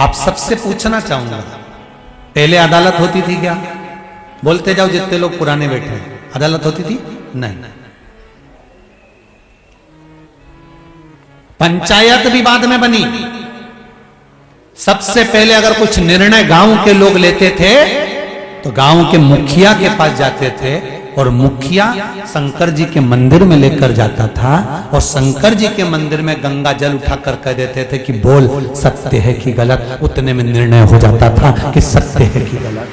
आप सबसे पूछना चाहूंगा, पहले अदालत होती थी क्या? बोलते जाओ जितने लोग पुराने बैठे हैं, अदालत होती थी? नहीं। पंचायत भी बाद में बनी। सबसे पहले अगर कुछ निर्णय गांव के लोग लेते थे तो गांव के मुखिया के पास जाते थे और मुखिया शंकर जी के मंदिर में लेकर जाता था और शंकर जी के मंदिर में गंगा जल उठाकर कह देते थे कि बोल सत्य है कि गलत। उतने में निर्णय हो जाता था कि सत्य है कि गलत।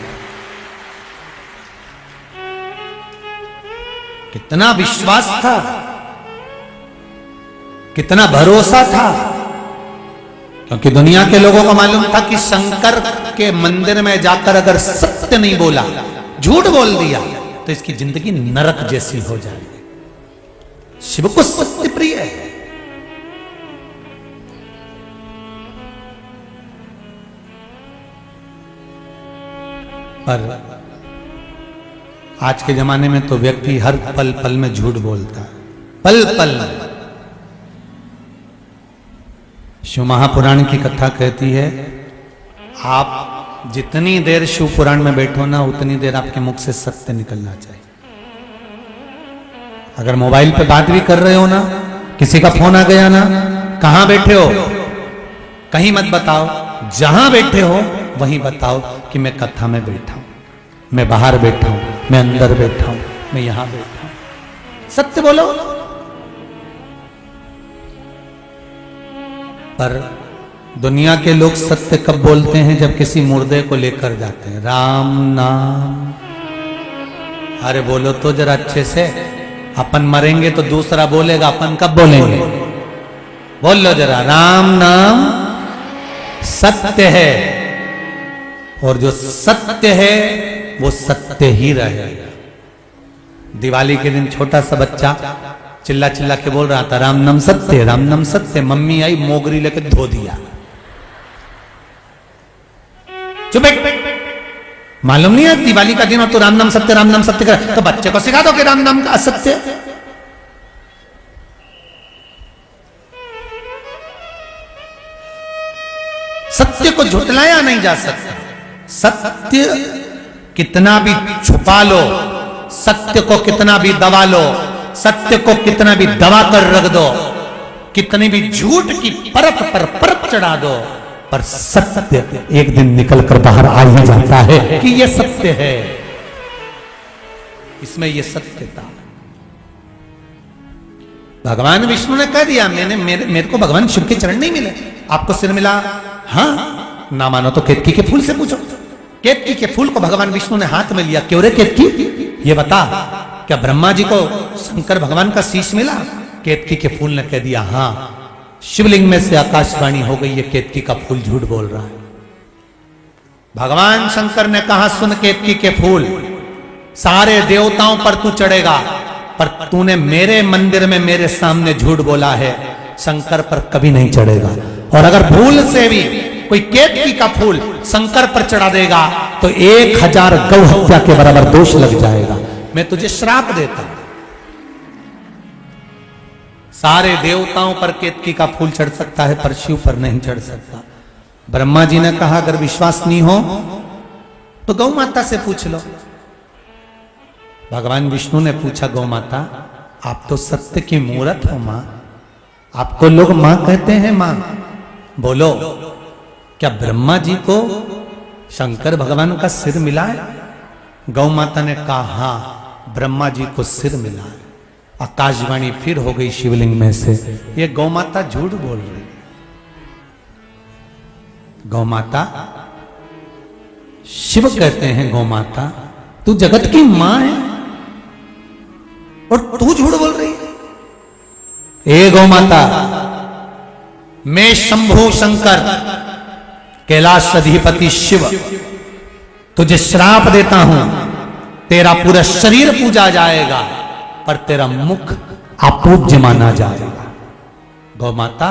कितना विश्वास था, कितना भरोसा था, क्योंकि दुनिया के लोगों को मालूम था कि शंकर के मंदिर में जाकर अगर सत्य नहीं बोला, झूठ बोल दिया तो इसकी जिंदगी नरक जैसी हो जाएगी। शिव को सत्य प्रिय है। पर आज के जमाने में तो व्यक्ति हर पल पल में झूठ बोलता है, पल पल में। शिव महापुराण की कथा कहती है, आप जितनी देर शिव पुराण में बैठो ना, उतनी देर आपके मुख से सत्य निकलना चाहिए। अगर मोबाइल पे बात भी कर रहे हो ना, किसी का फोन आ गया ना, कहां बैठे हो कहीं मत बताओ, जहां बैठे हो वहीं बताओ कि मैं कथा में बैठा हूं, मैं बाहर बैठा हूं, मैं अंदर बैठा हूं, मैं यहां बैठा हूं। सत्य बोलो। पर दुनिया के लोग सत्य कब बोलते हैं? जब किसी मुर्दे को लेकर जाते हैं। राम नाम, अरे बोलो तो जरा अच्छे से। अपन मरेंगे तो दूसरा बोलेगा, अपन कब बोलेंगे? बोल लो जरा, राम नाम सत्य है, और जो सत्य है वो सत्य ही रहेगा। दिवाली के दिन छोटा सा बच्चा चिल्ला चिल्ला के बोल रहा था, राम नाम सत्य, राम नाम सत्य। मम्मी आई, मोगरी लेके धो दिया। चुप बैठ, मालूम नहीं है दिवाली का दिन और तो राम नाम सत्य कर, तो बच्चे को सिखा दो कि राम नाम का असत्य। सत्य को झुटलाया नहीं जा सकता। सत्य कितना भी छुपा लो, सत्य को कितना भी दबा लो, सत्य को कितना भी दबा कर रख दो, कितनी भी झूठ की परत पर परत चढ़ा दो, पर सत्य एक दिन निकल कर बाहर आ ही जाता है कि यह सत्य है। इसमें यह सत्यता। भगवान विष्णु ने कह दिया, मेरे को भगवान शिव के चरण नहीं मिले। आपको सिर मिला? हाँ, ना मानो तो केतकी के फूल से पूछो। केतकी के फूल को भगवान विष्णु ने हाथ में लिया। क्यों रे केतकी, ये बता, क्या ब्रह्मा जी को शंकर भगवान का शीश मिला? केतकी के फूल ने कह दिया, हाँ। शिवलिंग में से आकाशवाणी हो गई, ये केतकी का फूल झूठ बोल रहा है। भगवान शंकर ने कहा, सुन केतकी के फूल, सारे देवताओं पर तू चढ़ेगा, पर तूने मेरे मंदिर में मेरे सामने झूठ बोला है, शंकर पर कभी नहीं चढ़ेगा। और अगर भूल से भी कोई केतकी का फूल शंकर पर चढ़ा देगा तो 1000 गौ हत्या के बराबर दोष लग जाएगा। मैं तुझे श्राप देता हूं। सारे देवताओं पर केतकी का फूल चढ़ सकता है, पर शिव पर नहीं चढ़ सकता। ब्रह्मा जी ने कहा, अगर विश्वास नहीं हो तो गौ माता से पूछ लो। भगवान विष्णु ने पूछा, गौ माता, आप तो सत्य की मूरत हो मां, आपको लोग मां कहते हैं मां, बोलो क्या ब्रह्मा जी को शंकर भगवान का सिर मिला है? गौ माता ने कहा, हां, ब्रह्मा जी को सिर मिला है। आकाशवाणी फिर हो गई शिवलिंग में से, ये गौ माता झूठ बोल रही है। गौ माता, शिव कहते हैं गौ माता, तू जगत की मां है और तू झूठ बोल रही है। ए गौ माता, मैं शंभु शंकर कैलाश अधिपति शिव तुझे श्राप देता हूं, तेरा पूरा शरीर पूजा जाएगा पर तेरा मुख अपूज्य माना जाएगा। गौ माता,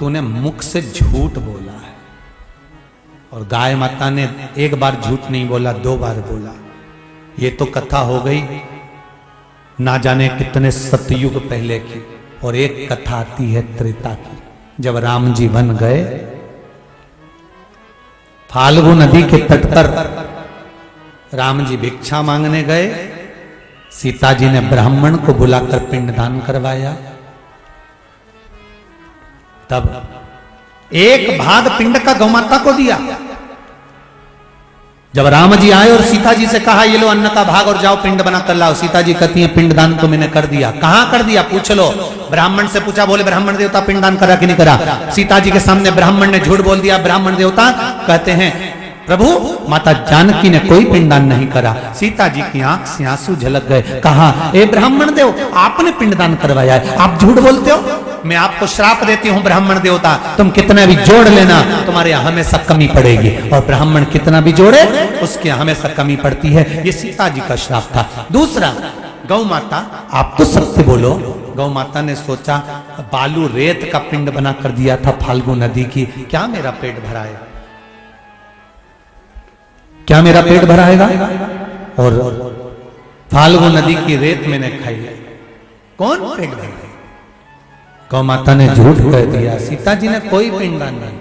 तूने मुख से झूठ बोला है। और गाय माता ने एक बार झूठ नहीं बोला, 2 बार बोला। ये तो कथा हो गई ना जाने कितने सतयुग पहले की। और एक कथा आती है त्रेता की, जब राम जी वन गए फाल्गु नदी के तट पर राम जी भिक्षा मांगने गए। सीता जी ने ब्राह्मण को बुलाकर पिंडदान करवाया। तब एक भाग पिंड का गौमाता को दिया। जब राम जी आए और सीता जी से कहा ये लो अन्न का भाग और जाओ पिंड बना कर लाओ, सीता जी कहती है पिंडदान तो मैंने कर दिया। कहां कर दिया पूछ लो। ब्राह्मण से पूछा, बोले ब्राह्मण देवता पिंडदान करा कि नहीं करा। सीता जी के सामने ब्राह्मण ने झूठ बोल दिया। ब्राह्मण देवता कहते हैं प्रभु माता जानकी ने कोई पिंडदान नहीं करा। सीता जी की आंख से आंसू झलक गए। कहा ए ब्राह्मण देव आपने पिंडदान करवाया है, आप झूठ बोलते हो। मैं आपको श्राप देती हूं ब्राह्मण देवता, तुम कितना भी जोड़ लेना तुम्हारे यहाँ हमेशा कमी पड़ेगी। और ब्राह्मण कितना भी जोड़े उसके यहाँ हमेशा कमी पड़ती है। ये सीता जी का श्राप था। दूसरा, गौ माता आप तो सत्य बोलो। गौ माता ने सोचा बालू रेत का पिंड बना कर दिया था फाल्गु नदी की, क्या मेरा पेट भराए, क्या मेरा पेट भराएगा। और फाल्गु नदी की रेत मैंने खाई है, कौन पेट भराएगा। गौ माता ने झूठ कह दिया। सीता जी ने कोई पिंडदान नहीं।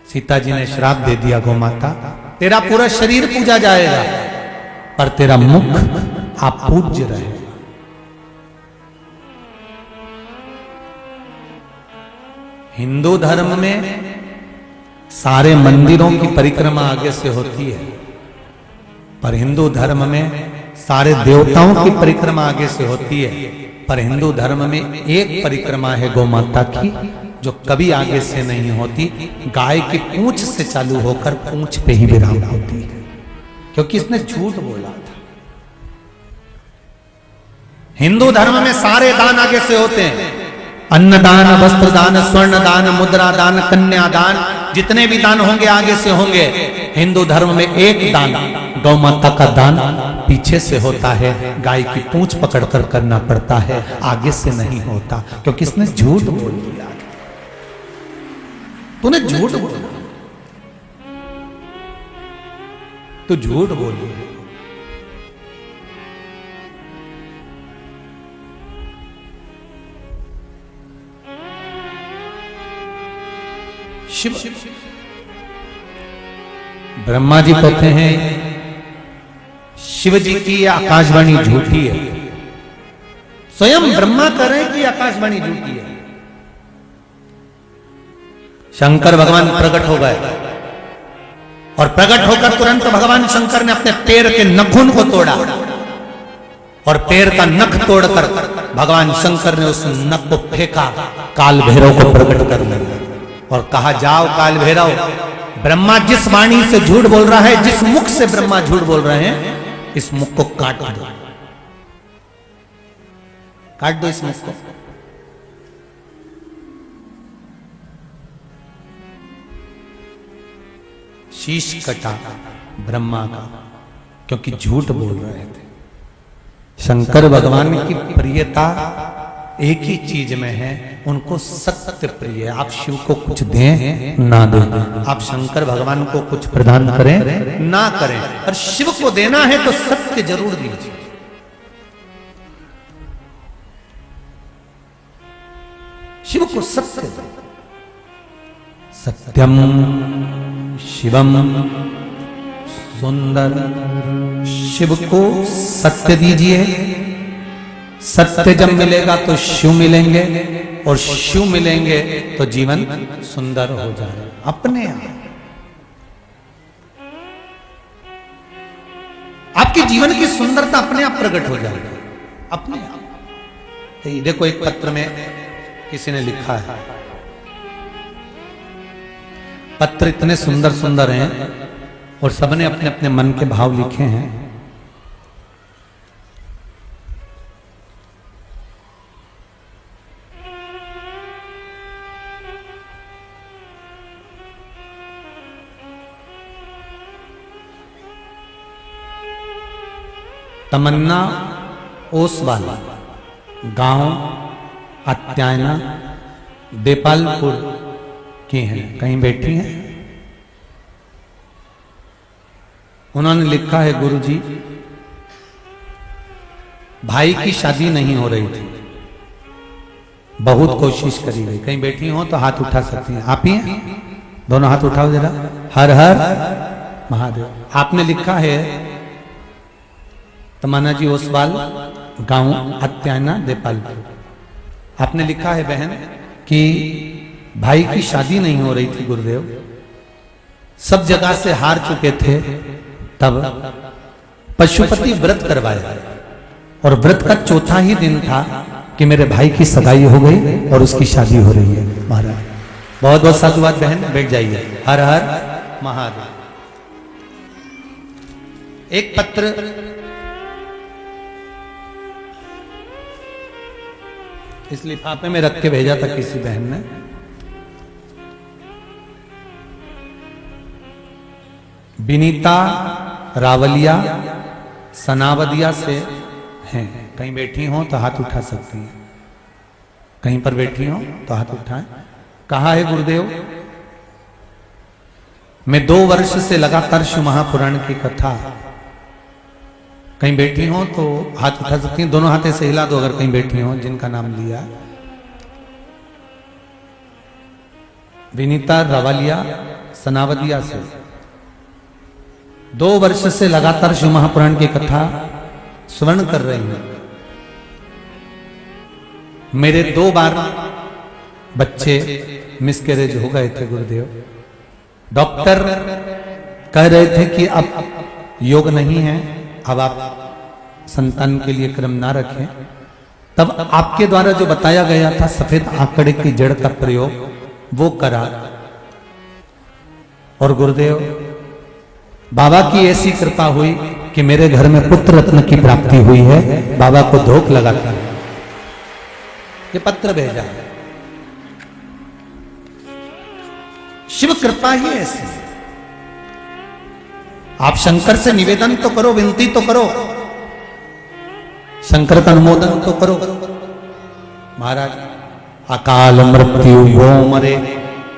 सीता जी ने श्राप दे दिया, गौ माता तेरा पूरा शरीर पूजा जाएगा पर तेरा मुख आप पूज्य रहेगा। हिंदू धर्म में सारे मंदिरों की परिक्रमा आगे से होती है, पर हिंदू धर्म में सारे देवताओं की परिक्रमा आगे से होती है। पर हिंदू धर्म में एक परिक्रमा है गौ माता की जो कभी आगे से नहीं होती, गाय की पूंछ से चालू होकर पूंछ पे ही विराम होती है, क्योंकि इसने झूठ बोला था। हिंदू धर्म में सारे दान आगे से होते हैं, अन्नदान, वस्त्र दान, स्वर्ण दान, मुद्रा दान, कन्या दान, जितने भी दान होंगे आगे से होंगे। हिंदू धर्म में एक दान गौ माता का दान पीछे से होता है, गाय की पूंछ पकड़कर करना पड़ता है, आगे से नहीं होता, क्योंकि इसने झूठ बोल दिया। तूने झूठ बोला, तू झूठ बोली। शिव ब्रह्मा जी कहते हैं शिव जी की आकाशवाणी झूठी है। स्वयं ब्रह्मा कह रहे हैं कि आकाशवाणी झूठी है। शंकर भगवान प्रकट हो गए और प्रकट होकर तुरंत भगवान शंकर ने अपने पैर के नखून को तोड़ा और पैर का नख तोड़कर भगवान शंकर ने उस नख को फेंका, काल भैरव को प्रकट कर दिया और कहा जाओ काल भैरव, ब्रह्मा जिस वाणी से झूठ बोल रहा है, जिस मुख से ब्रह्मा झूठ बोल रहे हैं, इस मुख को काट दो, काट दो इस मुख को। शीश कटा ब्रह्मा का, क्योंकि झूठ बोल रहे थे। शंकर भगवान की प्रियता एक ही चीज में है, उनको सत्य प्रिय है। आप शिव को कुछ दें ना दें, आप शंकर भगवान को कुछ प्रदान करें ना करें, पर शिव को देना है तो सत्य जरूर दीजिए। शिव को सत्य दो। सत्यम शिवम सुंदर, शिव को सत्य दीजिए। सत्य जब मिलेगा तो शिव मिलेंगे और शिव मिलेंगे तो जीवन सुंदर हो जाए अपने आप। आपके जीवन की सुंदरता अपने आप प्रकट हो जाएगी अपने आप। तो देखो एक पत्र में किसी ने लिखा है, पत्र इतने सुंदर सुंदर हैं और सबने अपने अपने मन के भाव लिखे हैं। तमन्ना ओसवाल, गांव अत्यायना, देपालपुर की हैं, कहीं बैठी हैं। उन्होंने लिखा है, गुरुजी भाई की शादी नहीं हो रही थी, बहुत कोशिश करी गई। कहीं बैठी हो तो हाथ उठा सकती हैं। आप ही हैं? दोनों हाथ उठाओ जरा। हर हर महादेव। आपने लिखा है तमन्ना जी ओसवाल, गांव अत्याना देपालपुर, आपने लिखा है बहन कि भाई की शादी नहीं हो रही थी गुरुदेव, सब जगह से हार चुके थे, तब पशुपति व्रत करवाया और व्रत का चौथा ही दिन था कि मेरे भाई की सगाई हो गई और उसकी शादी हो रही है। महाराज बहुत बहुत साधुवाद बहन, बैठ जाइए। हर हर महादेव। एक पत्र इस लिफाफे में रख के भेजा था किसी बहन ने। विनीता रावलिया सनावदिया से हैं। कहीं बैठी हो तो हाथ उठा सकती हैं, कहीं पर बैठी हो तो हाथ उठाएं। कहा है गुरुदेव, मैं 2 वर्ष से लगातार शिव महापुराण की कथा, कहीं बैठी हो तो हाथ उठा सकती हैं, दोनों हाथ से हिला दो अगर कहीं बैठी हो जिनका नाम लिया। विनीता रावलिया सनावदिया से 2 वर्ष से लगातार शिव महापुराण की कथा श्रवण कर रही हूं। मेरे 2 बार बच्चे मिसकैरेज हो गए थे गुरुदेव। डॉक्टर कह रहे थे कि अब योग नहीं है, अब आप संतान के लिए क्रम ना रखें। तब आपके द्वारा जो बताया गया था सफेद आंकड़े की जड़ का प्रयोग वो करा, और गुरुदेव बाबा की ऐसी कृपा हुई कि मेरे घर में पुत्र रत्न की प्राप्ति हुई है। बाबा को धोख लगाता है। ये पत्र भेजा है, शिव कृपा ही ऐसी। आप शंकर से निवेदन तो करो, विनती तो करो, शंकर का अनुमोदन तो करो। महाराज अकाल मृत्यु वो मरे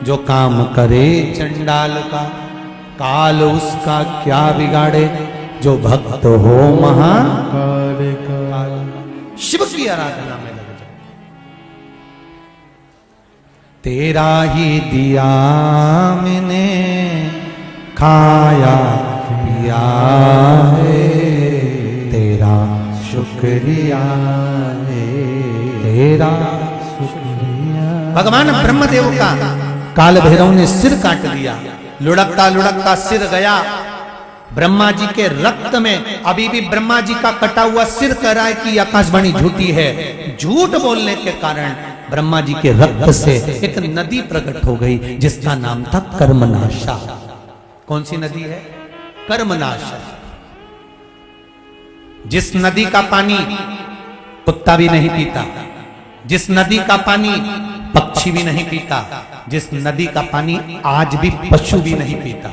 जो काम करे चंडाल का, काल उसका क्या बिगाड़े जो भक्त हो महाकाल का। शिव की आराधना में लग जाओ। तेरा ही दिया मैंने खाया पिया है, तेरा शुक्रिया है, तेरा शुक्रिया। भगवान ब्रह्मदेव का काल भैरव ने सिर काट दिया, लुढ़कता लुढ़कता सिर गया। ब्रह्मा जी के रक्त में अभी भी ब्रह्मा जी का कटा हुआ सिर कह रहा है कि आकाशवाणी झूठी है। झूठ बोलने के कारण ब्रह्मा जी के रक्त से एक नदी प्रकट हो गई जिसका नाम था कर्मनाशा। कौन सी नदी है? कर्मनाशा। जिस नदी का पानी कुत्ता भी नहीं पीता, जिस नदी का पानी पक्षी भी नहीं पीता, जिस नदी का पानी आज भी पशु भी नहीं पीता।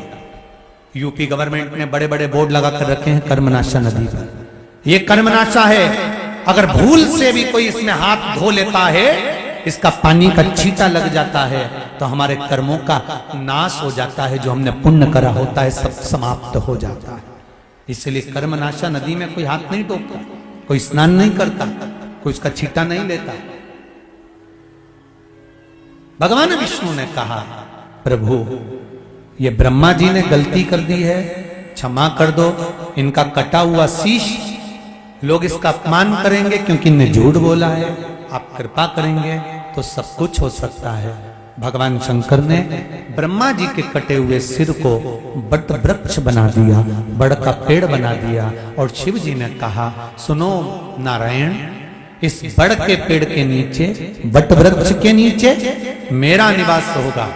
यूपी गवर्नमेंट ने बड़े बड़े बोर्ड लगा कर रखे हैं कर्मनाशा नदी पर। यह कर्मनाशा है, अगर भूल से भी कोई इसमें हाथ धो लेता है, इसका पानी का छींटा लग जाता है तो हमारे कर्मों का नाश हो जाता है, जो हमने पुण्य करा होता है सब समाप्त हो जाता है। इसलिए कर्मनाशा नदी में कोई हाथ नहीं डोबता, कोई स्नान नहीं करता, कोई उसका छींटा नहीं लेता। भगवान विष्णु ने कहा, प्रभु ये ब्रह्मा जी ने गलती कर दी है, क्षमा कर दो। इनका कटा हुआ शीश, लोग इसका अपमान करेंगे क्योंकि इनने झूठ बोला है, आप कृपा करेंगे तो सब कुछ हो सकता है। भगवान शंकर ने ब्रह्मा जी के कटे हुए सिर को बट वृक्ष बना दिया, बड़ का पेड़ बना दिया, और शिव जी ने कहा, सुनो नारायण, इस बड़ के पेड़ के नीचे, बट वृक्ष के नीचे मेरा निवास होगा,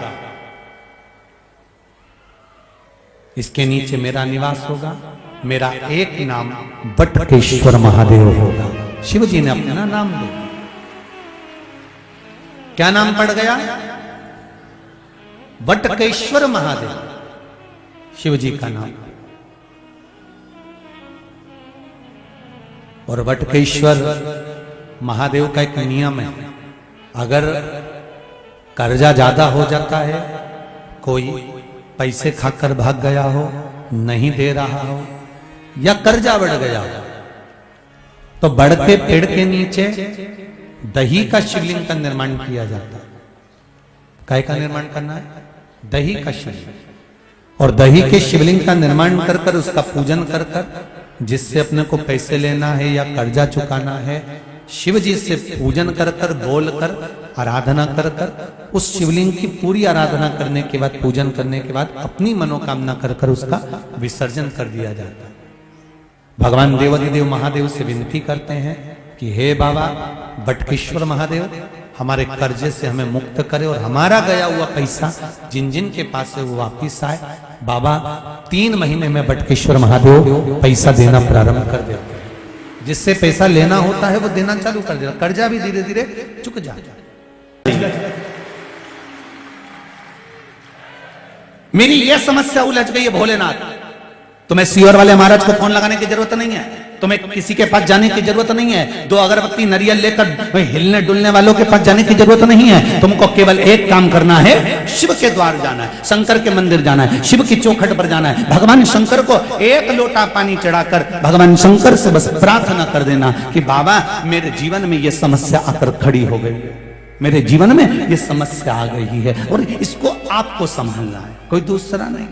इसके नीचे मेरा निवास होगा। मेरा एक नाम बटकेश्वर महादेव होगा। शिव जी ने अपना नाम दिया। क्या नाम पड़ गया? बटकेश्वर महादेव, शिव जी का नाम। और बटकेश्वर महादेव का एक नियम है, अगर कर्जा ज्यादा हो जाता है, कोई पैसे खाकर भाग गया हो, नहीं दे रहा हो, या कर्जा बढ़ गया हो, तो बढ़ते पेड़ के नीचे दही का शिवलिंग का निर्माण किया जाता है। काय का निर्माण करना है? दही का शिवलिंग। और दही के शिवलिंग का निर्माण कर कर उसका पूजन कर कर जिससे अपने को पैसे लेना है या कर्जा चुकाना है, शिव जी से पूजन कर कर बोल कर आराधना कर कर उस शिवलिंग की पूरी आराधना करने के बाद, पूजन करने के बाद अपनी मनोकामना कर कर उसका विसर्जन कर दिया जाता है। भगवान देवाधिदेव महादेव से विनती करते हैं कि हे बाबा बटकेश्वर महादेव, हमारे कर्जे से हमें मुक्त करे और हमारा गया हुआ पैसा जिन जिन के पास है वो वापिस आए। बाबा 3 महीने में बटकेश्वर महादेव पैसा देना प्रारंभ कर देते हैं। जिससे पैसा लेना होता है वो देना चालू कर देता, कर्जा भी धीरे धीरे चुक जाता। मेरी यह समस्या उलझ गई है भोलेनाथ, तुम्हें सीवर वाले महाराज को फोन लगाने की जरूरत नहीं है, तुम्हें किसी के पास जाने की जरूरत नहीं है, 2 अगरबत्ती नरियल लेकर हिलने डुलने वालों के पास जाने की जरूरत नहीं है। तुमको केवल एक काम करना है, शिव के द्वार जाना है, शंकर के मंदिर जाना है, शिव की चौखट पर जाना है, भगवान शंकर को 1 लोटा पानी चढ़ाकर भगवान शंकर से बस प्रार्थना कर देना कि बाबा मेरे जीवन में ये समस्या आकर खड़ी हो गई है, मेरे जीवन में ये समस्या आ गई है और इसको आपको संभालना है, कोई दूसरा नहीं।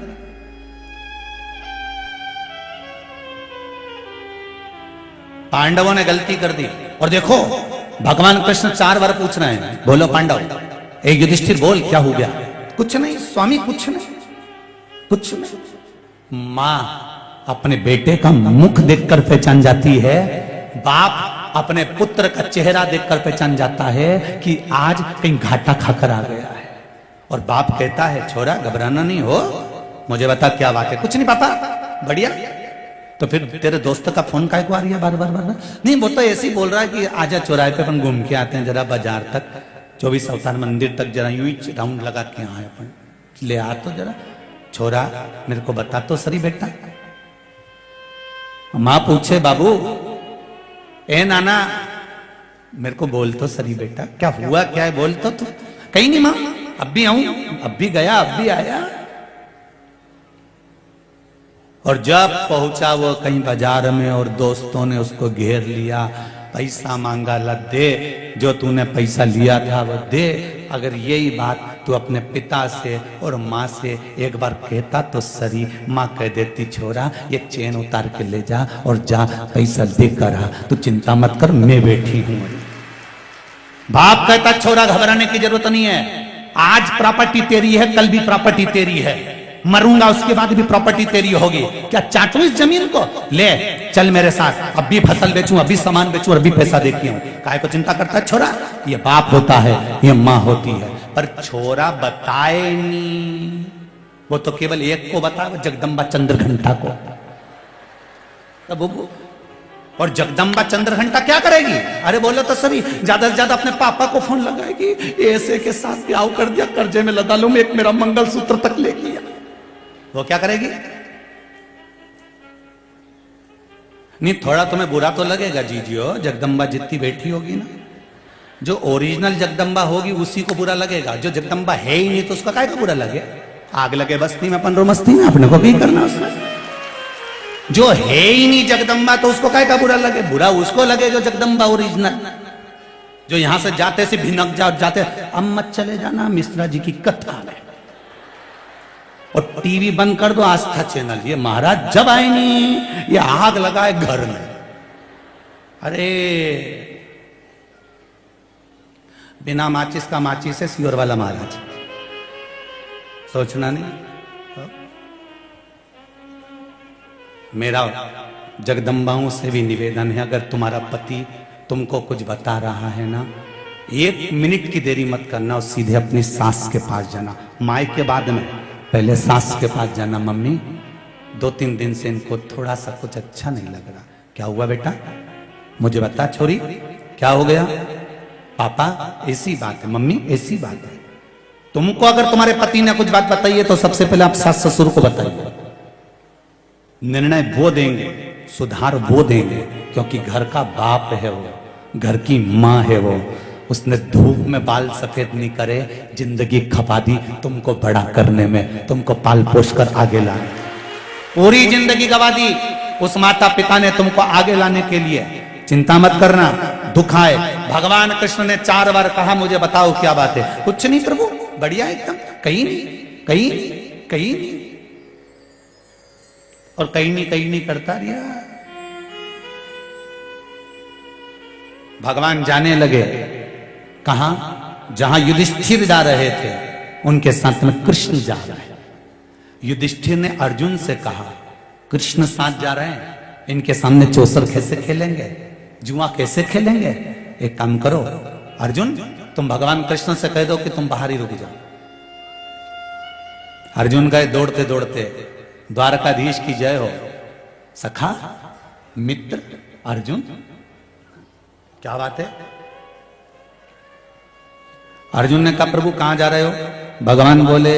पांडवों ने गलती कर दी और देखो भगवान कृष्ण 4 बार पूछ रहे हैं, बोलो पांडव, एक युधिष्ठिर बोल क्या हो गया? कुछ नहीं स्वामी, कुछ नहीं, कुछ नहीं। मां अपने बेटे का मुख देखकर पहचान जाती है, बाप अपने पुत्र का चेहरा देखकर पहचान जाता है कि आज कहीं घाटा खाकर आ गया है। और बाप कहता है छोरा घबराना नहीं हो, मुझे बता क्या बात है? कुछ नहीं पापा, बढ़िया। तो फिर तेरे दोस्त का फोन काय को आ रही है बार बार बार बार? नहीं वो तो ऐसे ही बोल रहा है कि आजा चौराहे पे अपन घूम के आते हैं जरा बाजार तक, 24 अवतार मंदिर तक जरा यूं ही राउंड लगा के आए अपन, ले आ तो जरा छोरा, मेरे को बता तो सही बेटा। माँ पूछे बाबू ए नाना मेरे को बोल तो सही बेटा, क्या हुआ क्या है बोल तो। कहीं नहीं माँ, अब भी आऊं, अब भी गया, अब भी आया। और जब पहुंचा वो कहीं बाजार में और दोस्तों ने उसको घेर लिया, पैसा मांगा, ला दे जो तूने पैसा लिया था वो दे। अगर यही बात तू अपने पिता से और माँ से एक बार कहता तो सही। माँ कह देती छोरा ये चेन उतार के ले जा और जा पैसा देकर आ, तू चिंता मत कर मैं बैठी हूं। बाप कहता छोरा घबराने की जरूरत नहीं है, आज प्रॉपर्टी तेरी है, कल भी प्रॉपर्टी तेरी है, मरूंगा उसके बाद भी प्रॉपर्टी तेरी होगी। क्या चाटू इस जमीन को? ले चल मेरे साथ, अब भी फसल बेचूं, अभी सामान बेचूं और अभी पैसा देती हूं। काहे को चिंता करता है छोरा? ये बाप होता है, ये माँ होती है। पर छोरा बताए नहीं, वो तो केवल एक को बता, जगदम्बा चंद्रघंटा को। तब और जगदम्बा चंद्रघंटा क्या करेगी? अरे बोलो तो सभी, ज्यादा से ज्यादा अपने पापा को फोन लगाएगी, ऐसे के साथ ब्याह कर दिया, कर्जे में लगा लूं, एक मेरा मंगलसूत्र तक ले लिया। वो क्या करेगी? नहीं थोड़ा तुम्हें बुरा तो लगेगा जीजियो, जगदम्बा जितनी बैठी होगी ना, जो ओरिजिनल जगदम्बा होगी उसी को बुरा लगेगा, जो जगदम्बा है ही नहीं तो उसका काय को बुरा लगे? आग लगे बस्ती में अपन रो मस्ती में, अपने को भी करना उसमें। जो है ही नहीं जगदम्बा तो उसको काय का बुरा लगे? बुरा उसको लगे जो जगदम्बा ओरिजिनल, जो यहां से जाते से भिनक जाते, अब मत चले जाना मिश्रा जी की कथा में, और टीवी बंद कर दो आस्था चैनल, ये महाराज जब आए नहीं ये आग लगाए घर में। अरे बिना माचिस का माचिस है सीवर वाला महाराज, सोचना नहीं। मेरा जगदम्बाओं से भी निवेदन है, अगर तुम्हारा पति तुमको कुछ बता रहा है ना, 1 मिनट की देरी मत करना और सीधे अपनी सास के पास जाना। माई के बाद में पहले सास के पास जाना, मम्मी 2-3 दिन से इनको थोड़ा सा कुछ अच्छा नहीं लग रहा। क्या हुआ बेटा? मुझे बता छोरी, क्या हो गया? पापा ऐसी बात है, मम्मी ऐसी बात है। तुमको अगर तुम्हारे पति ने कुछ बात बताई है तो सबसे पहले आप सास ससुर को बताइए। निर्णय वो देंगे, सुधार वो देंगे, क्योंकि घर का बाप है वो, घर की माँ है वो। उसने धूप में बाल सफेद नहीं करे, जिंदगी खपा दी तुमको बड़ा करने में, तुमको पाल पोष कर आगे लाने, पूरी जिंदगी गवा दी उस माता पिता ने तुमको आगे लाने के लिए। चिंता मत करना, दुख आए। भगवान कृष्ण ने 4 बार कहा मुझे बताओ क्या बात है? कुछ नहीं प्रभु, बढ़िया एकदम, कहीं नहीं, कहीं नहीं, कहीं नहीं। और कहीं नहीं करता रिया। भगवान जाने लगे कहां? जहां युधिष्ठिर जा रहे थे उनके साथ में कृष्ण जा रहे हैं। युधिष्ठिर ने अर्जुन से कहा, कृष्ण साथ जा रहे हैं, इनके सामने चौसर कैसे खेलेंगे, जुआ कैसे खेलेंगे? एक काम करो अर्जुन, तुम भगवान कृष्ण से कह दो कि तुम बाहर ही रुक जाओ। अर्जुन गए दौड़ते दौड़ते, द्वारकाधीश की जय हो। सखा मित्र अर्जुन, क्या बात है? अर्जुन ने कहा, प्रभु कहां जा रहे हो? भगवान बोले,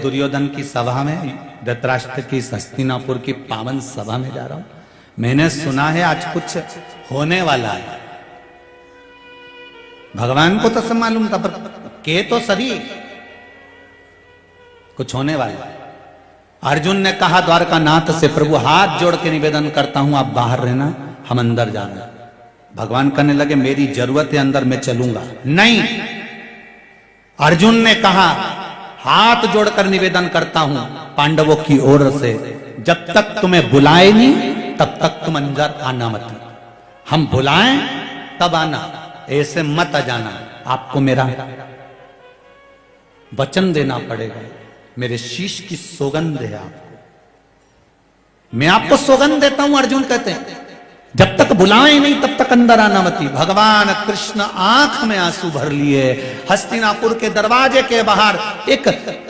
दुर्योधन की सभा में, धृतराष्ट्र की हस्तिनापुर की पावन सभा में जा रहा हूं। मैंने सुना है आज कुछ होने वाला है। भगवान को तो सब मालूम था, पर के तो सभी कुछ होने वाला है। अर्जुन ने कहा द्वारकानाथ से, प्रभु हाथ जोड़ के निवेदन करता हूं, आप बाहर रहना, हम अंदर जा रहे हैं। भगवान कहने लगे, मेरी जरूरत है अंदर, मैं चलूंगा नहीं। अर्जुन ने कहा, हाथ जोड़कर निवेदन करता हूं पांडवों की ओर से, जब तक तुम्हें बुलाए नहीं तब तक तुम अंदर आना मत। हम बुलाएं तब आना, ऐसे मत आ जाना। आपको मेरा वचन देना पड़ेगा, मेरे शीश की सौगंध है आपको, मैं आपको सौगंध देता हूं। अर्जुन कहते हैं, जब तक बुलाए नहीं तब तक अंदर आना मती। भगवान कृष्ण आंख में आंसू भर लिए। हस्तिनापुर के दरवाजे के बाहर एक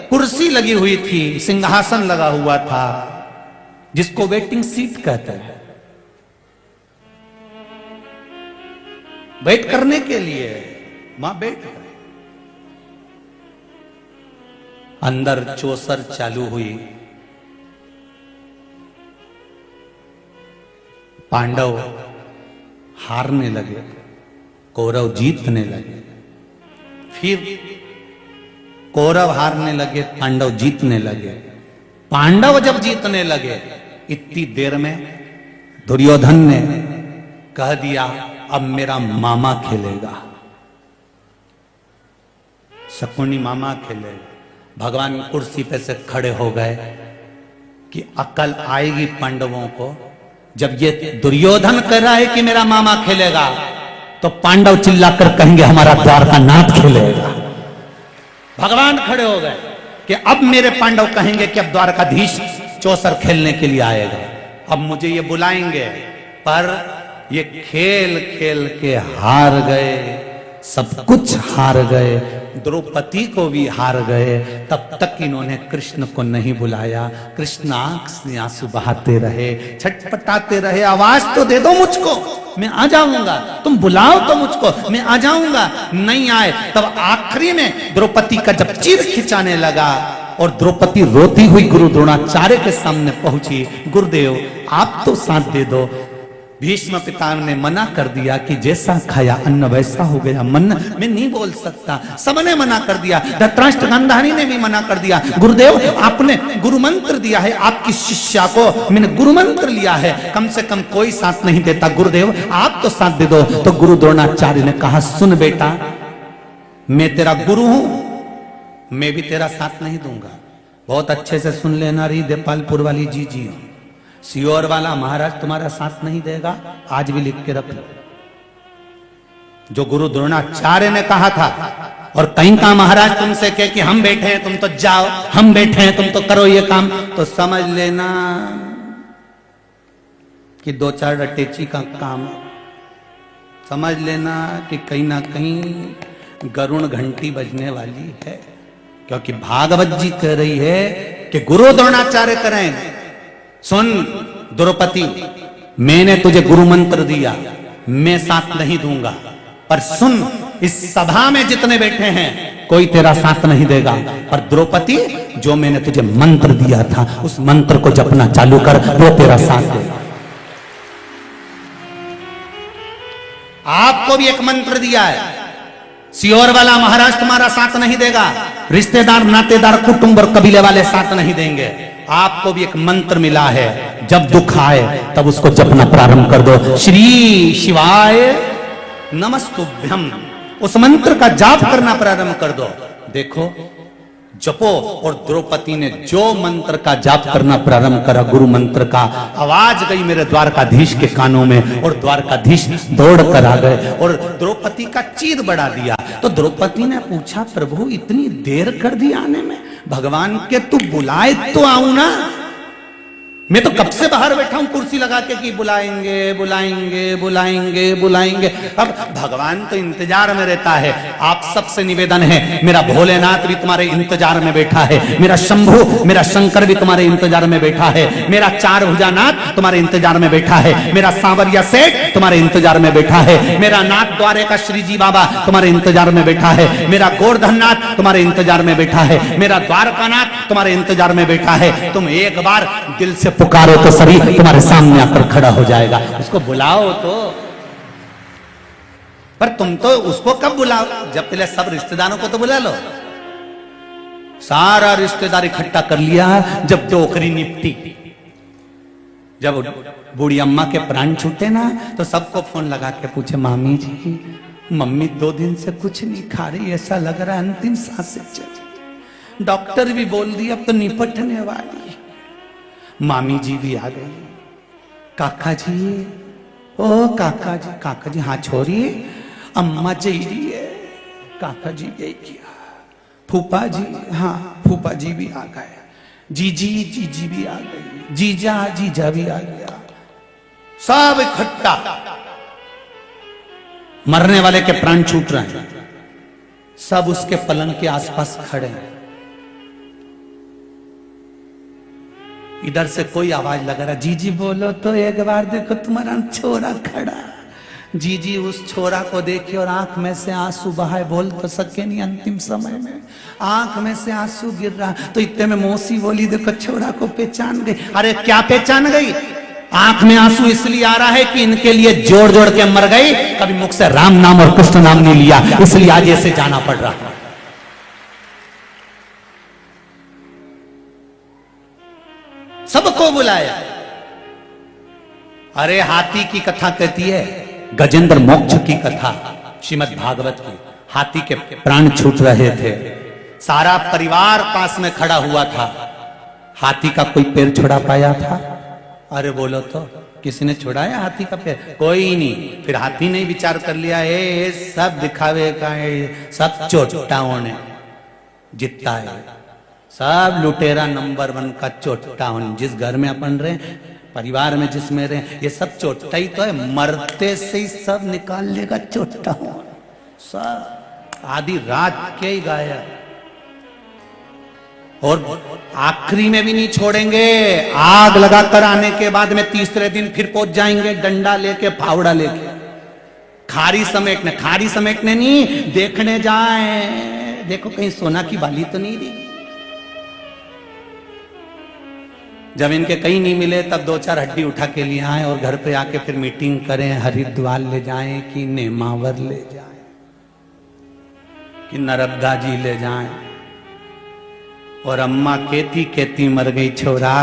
कुर्सी लगी हुई थी, सिंहासन लगा हुआ था, जिसको वेटिंग सीट कहते हैं, वेट करने के लिए वहां बैठ गए। अंदर चौसर चालू हुई। पांडव हारने लगे, कौरव जीतने लगे। फिर कौरव हारने लगे, पांडव जीतने लगे। पांडव जब जीतने लगे, इतनी देर में दुर्योधन ने कह दिया, अब मेरा मामा खेलेगा, शकुनी मामा खेलेगा। भगवान कुर्सी पे से खड़े हो गए कि अकल आएगी पांडवों को। जब ये दुर्योधन कह रहा है कि मेरा मामा खेलेगा, तो पांडव चिल्लाकर कहेंगे हमारा द्वारकानाथ खेलेगा। भगवान खड़े हो गए कि अब मेरे पांडव कहेंगे कि अब द्वारकाधीश चौसर खेलने के लिए आएगा, अब मुझे ये बुलाएंगे। पर ये खेल खेल के हार गए, सब कुछ हार गए, द्रौपदी को भी हार गए। तब तक इन्होंने कृष्ण को नहीं बुलाया। कृष्ण आंख से आंसू बहाते रहे, छटपटाते रहे, आवाज तो दे दो मुझको, मैं आ जाऊंगा, तुम बुलाओ तो मुझको, मैं आ जाऊंगा। नहीं आए। तब आखिरी में द्रौपदी का जब चीर खिंचाने लगा और द्रौपदी रोती हुई गुरु द्रोणाचार्य के सामने पहुंची, गुरुदेव आप तो साथ दे दो। भीष्म पिता ने मना कर दिया कि जैसा खाया अन्न वैसा हो गया मन, मैं नहीं बोल सकता। सबने मना कर दिया, धृतराष्ट्र गांधारी ने भी मना कर दिया। गुरुदेव आपने गुरु मंत्र दिया है, आपकी शिष्या को मैंने गुरु मंत्र लिया है, कम से कम कोई साथ नहीं देता, गुरुदेव आप तो साथ दे दो। तो गुरु द्रोणाचार्य ने कहा, सुन बेटा, मैं तेरा गुरु हूं, मैं भी तेरा साथ नहीं दूंगा। बहुत अच्छे से सुन लेना रही देपालपुर वाली जी, सियोर वाला महाराज तुम्हारा साथ नहीं देगा, आज भी लिख के रख लो। जो गुरु द्रोणाचार्य ने कहा था, और कहीं का महाराज तुमसे कहे कि हम बैठे हैं तुम तो जाओ, हम बैठे हैं तुम तो करो ये काम, तो समझ लेना कि दो चार रटेची का काम। समझ लेना कि कहीं ना कहीं गरुण घंटी बजने वाली है, क्योंकि भागवत जी कह रही है कि गुरु द्रोणाचार्य करें, सुन द्रौपदी, मैंने तुझे गुरु मंत्र दिया, मैं साथ नहीं दूंगा, पर सुन इस सभा में जितने बैठे हैं कोई तेरा साथ नहीं देगा, पर द्रौपदी जो मैंने तुझे मंत्र दिया था उस मंत्र को जपना चालू कर, वो तेरा साथ देगा। आपको भी एक मंत्र दिया है, सियोर वाला महाराज तुम्हारा साथ नहीं देगा, रिश्तेदार नातेदार कुटुंब और कबीले वाले साथ नहीं देंगे। आपको भी एक मंत्र मिला है, जब दुख आए तब उसको जपना प्रारंभ कर दो। श्री शिवाय नमस्तुभ्यम, उस मंत्र का जाप करना प्रारंभ कर दो। देखो जपो। और द्रौपदी ने जो मंत्र का जाप करना प्रारंभ करा, गुरु मंत्र का, आवाज गई मेरे द्वारकाधीश के कानों में और द्वारकाधीश दौड़ कर आ गए और द्रौपदी का चीर बढ़ा दिया। तो द्रौपदी ने पूछा, प्रभु इतनी देर कर दी आने में, भगवान के तू बुलाए तो आऊं ना, मैं तो कब से बाहर बैठा हूं कुर्सी लगा के कि बुलाएंगे बुलाएंगे बुलाएंगे बुलाएंगे। अब भगवान तो इंतजार में रहता है। आप सबसे निवेदन है, मेरा भोलेनाथ भी तुम्हारे इंतजार में बैठा है, मेरा शंभु मेरा शंकर भी तुम्हारे इंतजार में बैठा है, मेरा चार भुजानाथ तुम्हारे इंतजार में बैठा है, मेरा सांवरिया सेठ तुम्हारे इंतजार में बैठा है, मेरा नाथ द्वारे का श्री जी बाबा तुम्हारे इंतजार में बैठा है, मेरा गोवर्धननाथ तुम्हारे इंतजार में बैठा है, मेरा द्वारकानाथ तुम्हारे इंतजार में बैठा है। तुम एक बार दिल से पुकारो तो सभी तुम्हारे सामने आकर खड़ा हो जाएगा। उसको बुलाओ तो, पर तुम तो उसको कब बुलाओ, जब पहले सब रिश्तेदारों को तो बुला लो। सारा रिश्तेदार इकट्ठा कर लिया जब डोकरी निपटी, जब बूढ़ी अम्मा के प्राण छूटे ना, तो सबको फोन लगा के पूछे, मामी जी मम्मी 2 दिन से कुछ नहीं खा रही, ऐसा लग रहा है अंतिम सांसें चली, डॉक्टर भी बोल दिया अब तो निपटने वाली। मामी जी भी आ गई, काका जी, ओ काका जी हाँ छोड़िए, अम्मा जी रही है, काका जी यही किया, फूफा जी हाँ फूफा जी भी आ गए, जीजी भी आ गई, जीजा भी आ गया, सब इकट्ठा। मरने वाले के प्राण छूट रहे हैं, सब उसके पलंग के आसपास खड़े हैं। इधर से कोई आवाज लगा रहा, जीजी बोलो तो एक बार देखो तुम्हारा छोरा खड़ा। जीजी उस छोरा को देखी और आंख में से आंसू बहाए, बोल तो सके नहीं, अंतिम समय में आंख में से आंसू गिर रहा। तो इतने में मौसी बोली, देखो छोरा को पहचान गई। अरे क्या पहचान गई? आंख में आंसू इसलिए आ रहा है कि इनके लिए जोड़ जोड़ के मर गई, कभी मुख से राम नाम और कृष्ण नाम नहीं लिया, इसलिए आज ऐसे जाना पड़ रहा। सबको बुलाया। अरे हाथी की कथा कहती है, गजेंद्र मोक्ष की कथा श्रीमद् भागवत की। हाथी के प्राण छूट रहे थे, सारा परिवार पास में खड़ा हुआ था। हाथी का कोई पैर छुड़ा पाया था? अरे बोलो तो, किसी ने छुड़ाया हाथी का पैर? कोई नहीं। फिर हाथी ने विचार कर लिया, ए सब दिखावे का है, सब चोटाओं ने जीतता है, सब लुटेरा नंबर 1 का चोटा। जिस घर में अपन रहे, परिवार में जिसमें रहे, ये सब चोटा ही तो है, मरते से ही सब निकाल लेगा चोटा। सब आधी रात के ही गाया, और आखिरी में भी नहीं छोड़ेंगे। आग लगाकर आने के बाद में तीसरे दिन फिर पहुंच जाएंगे, डंडा लेके फावड़ा लेके। खारी समेटने नहीं, देखने जाए, देखो कहीं सोना की बाली तो नहीं रही। जब इनके कहीं नहीं मिले तब 2-4 हड्डी उठा के लिए आए और घर पे आके फिर मीटिंग करें, हरिद्वार ले जाएं कि नेमावर ले जाएं कि नर्मदा जी ले जाएं। और अम्मा कहती मर गई, छोरा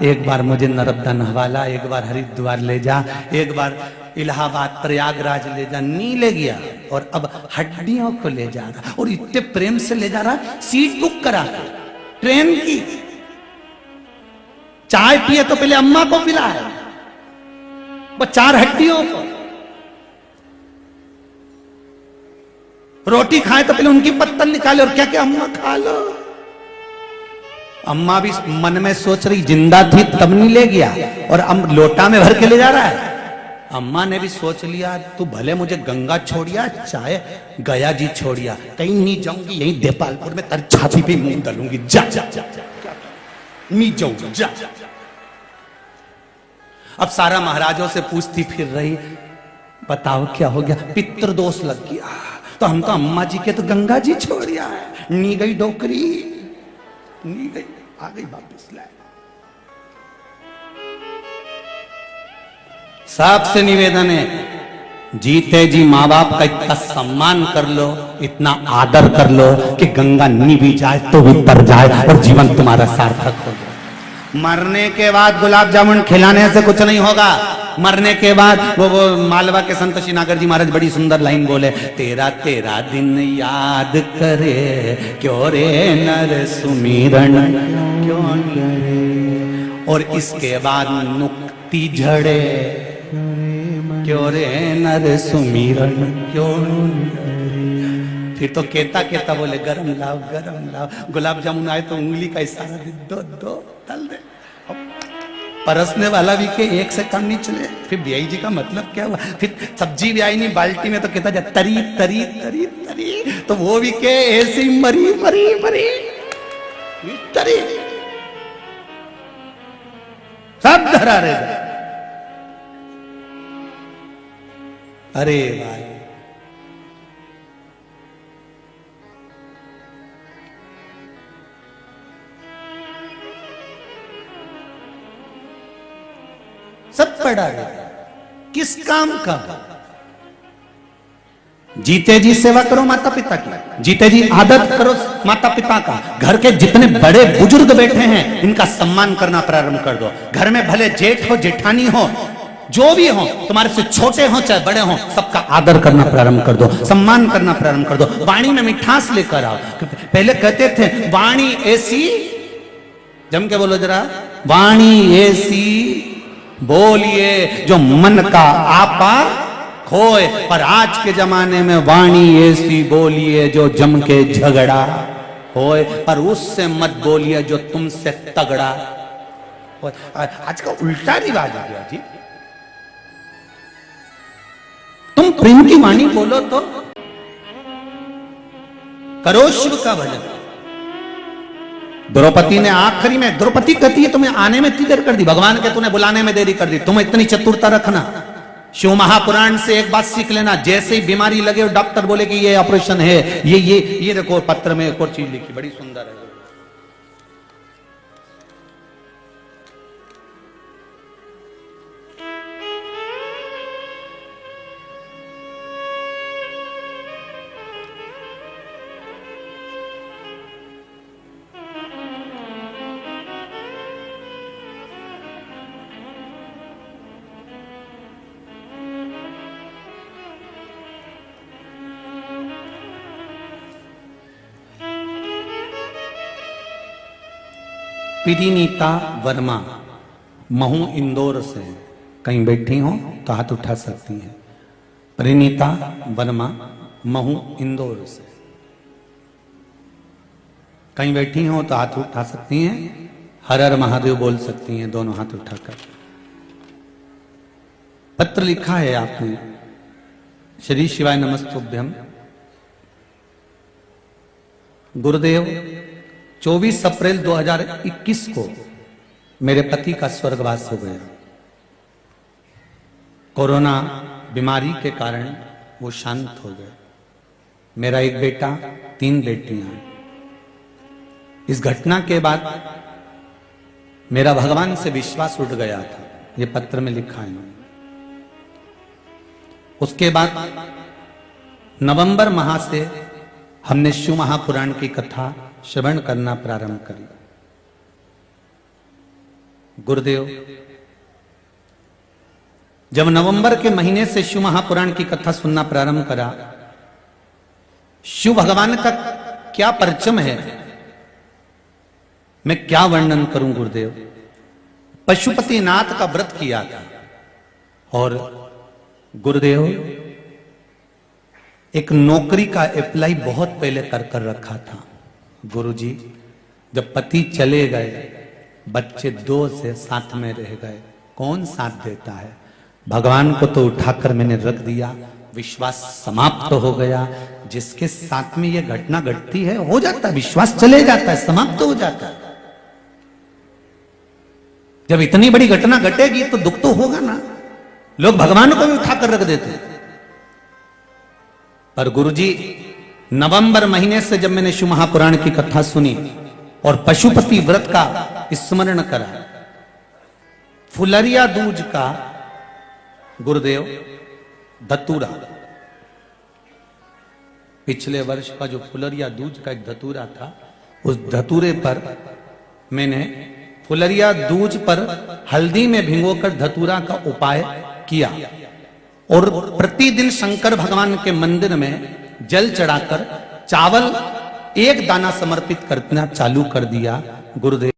एक बार मुझे नर्मदा नहवाला, एक बार हरिद्वार ले जा, एक बार इलाहाबाद प्रयागराज ले जा। नहीं ले गया, और अब हड्डियों को ले जा रहा, और इतने प्रेम से ले जा रहा, सीट बुक करा ट्रेन की। चाय पिए तो पहले अम्मा को पिलाए, वो 4 हड्डियों को। रोटी खाए तो पहले उनकी पत्तल निकाले, और क्या क्या अम्मा खा लो। अम्मा भी मन में सोच रही, जिंदा थी तब नहीं ले गया, और अब लोटा में भर के ले जा रहा है। अम्मा ने भी सोच लिया, तू भले मुझे गंगा छोड़िया चाहे गया जी छोड़िया, कहीं नहीं जाऊंगी, यहीं देपालपुर में तेरी छाती पे मुंह डालूंगी, जा जा जा नहीं जाऊंगी, जा। अब सारा महाराजों से पूछती फिर रही, बताओ क्या हो गया? पितृदोष लग गया। तो हम तो अम्मा जी के तो गंगा जी छोड़िया है, नी गई डोकरी, नी गई, आ गई वापिस लाए। सबसे निवेदन है, जीते जी माँ बाप का इतना सम्मान कर लो, इतना आदर कर लो कि गंगा नी भी जाए तो भी तर जाए और जीवन तुम्हारा सार्थक हो जाए। मरने के बाद गुलाब जामुन खिलाने से कुछ नहीं होगा। मरने के बाद वो मालवा के संत श्री नागर जी महाराज बड़ी सुंदर लाइन बोले, तेरा तेरा दिन याद करे क्यों रे नर सुमिरन क्यों करे, और इसके बाद नुक्ति झड़े क्यों रे नर सुमिरन क्यों करे। फिर तो कहता कहता बोले गरम लाओ गुलाब जामुन आए तो उंगली का इशारा दे, दो दो तल दे। परसने वाला भी के एक से कम नहीं चले। फिर ब्याई जी का मतलब क्या हुआ, फिर सब्जी भी आई नहीं बाल्टी में तो कहता जा तरी तरी तरी तरी, तो वो भी के ऐसी मरी मरी मरी तरी, सब धरा रहे। अरे भाई सब पड़ा है, किस काम का। जीते जी सेवा करो माता पिता की, जीते जी आदत करो माता पिता का। घर के जितने बड़े बुजुर्ग बैठे हैं इनका सम्मान करना प्रारंभ कर दो। घर में भले जेठ हो जेठानी हो जो भी हो, तुम्हारे से छोटे हो चाहे बड़े हो, सबका आदर करना प्रारंभ कर दो, सम्मान करना प्रारंभ कर दो। वाणी में मिठास लेकर आओ। पहले कहते थे वाणी ऐसी, जम के बोलो जरा, वाणी ऐसी बोलिए जो मन का आपा खोए। पर आज के जमाने में वाणी ऐसी बोलिए जो जम के झगड़ा होए, पर उससे मत बोलिए जो तुमसे तगड़ा होए। आज का उल्टा रिवाज हो गया जी। तुम प्रेम की वाणी बोलो तो करो शिव का भजन। द्रौपदी ने आखिरी में, द्रौपदी कहती है तुम्हें आने में इतनी देर कर दी, भगवान के तुम्हें बुलाने में देरी कर दी, तुम इतनी चतुरता रखना। शिव महापुराण से एक बात सीख लेना, जैसे ही बीमारी लगे और डॉक्टर बोले कि ये ऑपरेशन है, ये देखो पत्र में एक और चीज लिखी बड़ी सुंदर है। परिनीता वर्मा, महू इंदौर से, कहीं बैठी हो तो हाथ उठा सकती हैं। परिनीता वर्मा, महू इंदौर से, कहीं बैठी हो तो हाथ उठा सकती हैं। हर हर महादेव बोल सकती हैं दोनों हाथ उठाकर। पत्र लिखा है आपने, श्री शिवाय नमस्तुभ्यम। गुरुदेव, 24 अप्रैल 2021 को मेरे पति का स्वर्गवास हो गया। कोरोना बीमारी के कारण वो शांत हो गए। मेरा एक बेटा, 3 बेटियां। इस घटना के बाद मेरा भगवान से विश्वास उठ गया था, ये पत्र में लिखा है। उसके बाद नवंबर माह से हमने शिव महापुराण की कथा श्रवण करना प्रारंभ करी। गुरुदेव, जब नवंबर के महीने से शिव महापुराण की कथा सुनना प्रारंभ करा, शिव भगवान का क्या परचम है, मैं क्या वर्णन करूं गुरुदेव। पशुपतिनाथ का व्रत किया था और गुरुदेव एक नौकरी का अप्लाई बहुत पहले कर रखा था। गुरुजी, जब पति चले गए, बच्चे 2 से साथ में रह गए, कौन साथ देता है। भगवान को तो उठाकर मैंने रख दिया, विश्वास समाप्त हो गया। जिसके साथ में यह घटना घटती है, हो जाता है, विश्वास चले जाता है, समाप्त हो जाता है। जब इतनी बड़ी घटना घटेगी तो दुख तो होगा ना। लोग भगवान को भी उठाकर रख देते हैं। पर गुरुजी, नवंबर महीने से जब मैंने शिव महापुराण की कथा सुनी और पशुपति व्रत का स्मरण करा, फुलरिया दूज का गुरुदेव धतूरा, पिछले वर्ष का जो फुलरिया दूज का एक धतूरा था, उस धतूरे पर मैंने फुलरिया दूज पर हल्दी में भिगोकर धतूरा का उपाय किया और प्रतिदिन शंकर भगवान के मंदिर में जल चढ़ाकर चावल एक दाना समर्पित करना चालू कर दिया। गुरुदेव